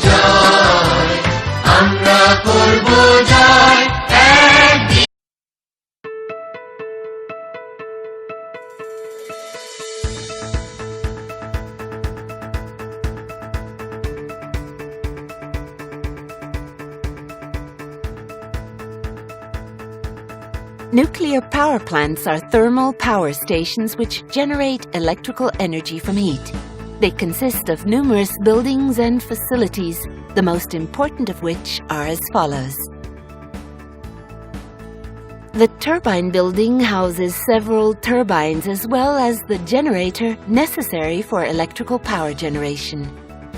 জয়, আমরা করব জয় একদিন। Nuclear power plants are thermal power stations which generate electrical energy from heat. They consist of numerous buildings and facilities, the most important of which are as follows. The turbine building houses several turbines as well as the generator necessary for electrical power generation.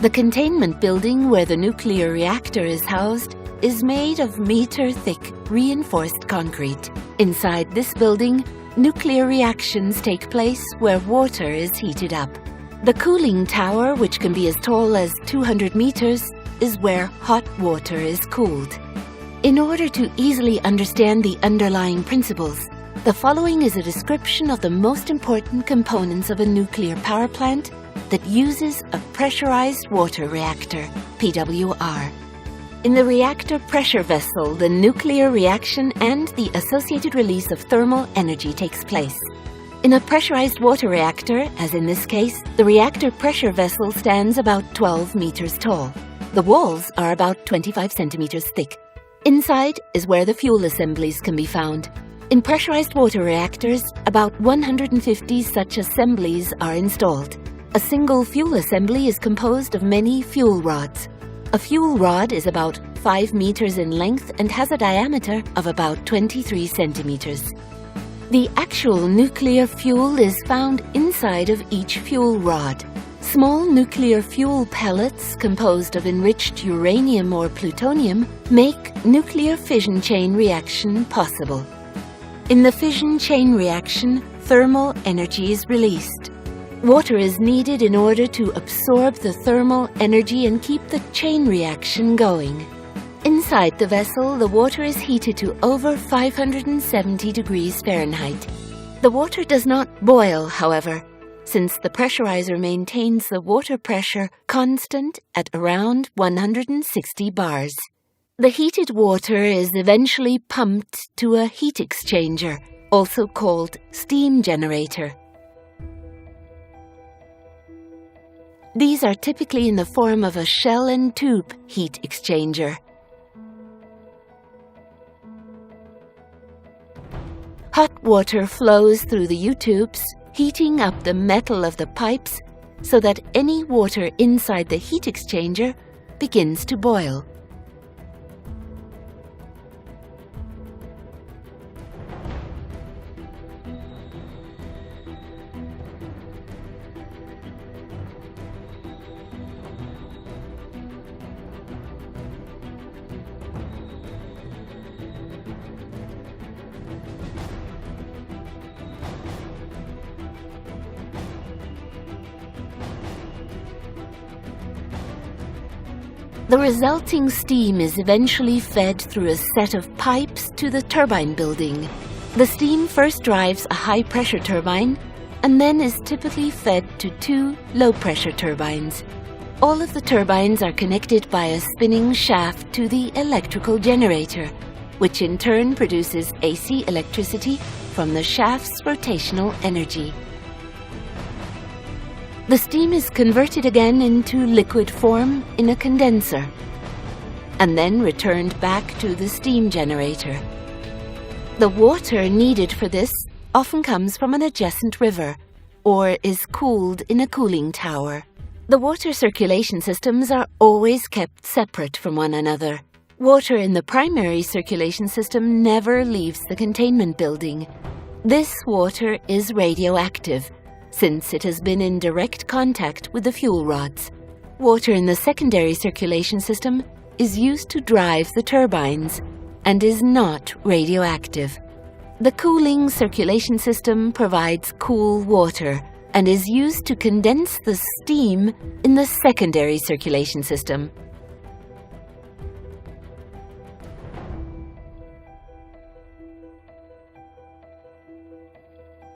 The containment building where the nuclear reactor is housed is made of meter-thick reinforced concrete. Inside this building, nuclear reactions take place where water is heated up. The cooling tower, which can be as tall as 200 meters, is where hot water is cooled. In order to easily understand the underlying principles, the following is a description of the most important components of a nuclear power plant that uses a pressurized water reactor, PWR. In the reactor pressure vessel, the nuclear reaction and the associated release of thermal energy takes place. In a pressurized water reactor, as in this case, the reactor pressure vessel stands about 12 meters tall. The walls are about 25 centimeters thick. Inside is where the fuel assemblies can be found. In pressurized water reactors, about 150 such assemblies are installed. A single fuel assembly is composed of many fuel rods. A fuel rod is about 5 meters in length and has a diameter of about 23 centimeters. The actual nuclear fuel is found inside of each fuel rod. Small nuclear fuel pellets composed of enriched uranium or plutonium make nuclear fission chain reaction possible. In the fission chain reaction, thermal energy is released. Water is needed in order to absorb the thermal energy and keep the chain reaction going. Inside the vessel, the water is heated to over 570 degrees Fahrenheit. The water does not boil, however, since the pressurizer maintains the water pressure constant at around 160 bars. The heated water is eventually pumped to a heat exchanger, also called steam generator. These are typically in the form of a shell and tube heat exchanger. Hot water flows through the U-tubes, heating up the metal of the pipes so that any water inside the heat exchanger begins to boil. The resulting steam is eventually fed through a set of pipes to the turbine building. The steam first drives a high-pressure turbine and then is typically fed to 2 low-pressure turbines. All of the turbines are connected by a spinning shaft to the electrical generator, which in turn produces AC electricity from the shaft's rotational energy. The steam is converted again into liquid form in a condenser, and then returned back to the steam generator. The water needed for this often comes from an adjacent river, or is cooled in a cooling tower. The water circulation systems are always kept separate from one another. Water in the primary circulation system never leaves the containment building. This water is radioactive, since it has been in direct contact with the fuel rods. Water in the secondary circulation system is used to drive the turbines and is not radioactive. The cooling circulation system provides cool water and is used to condense the steam in the secondary circulation system.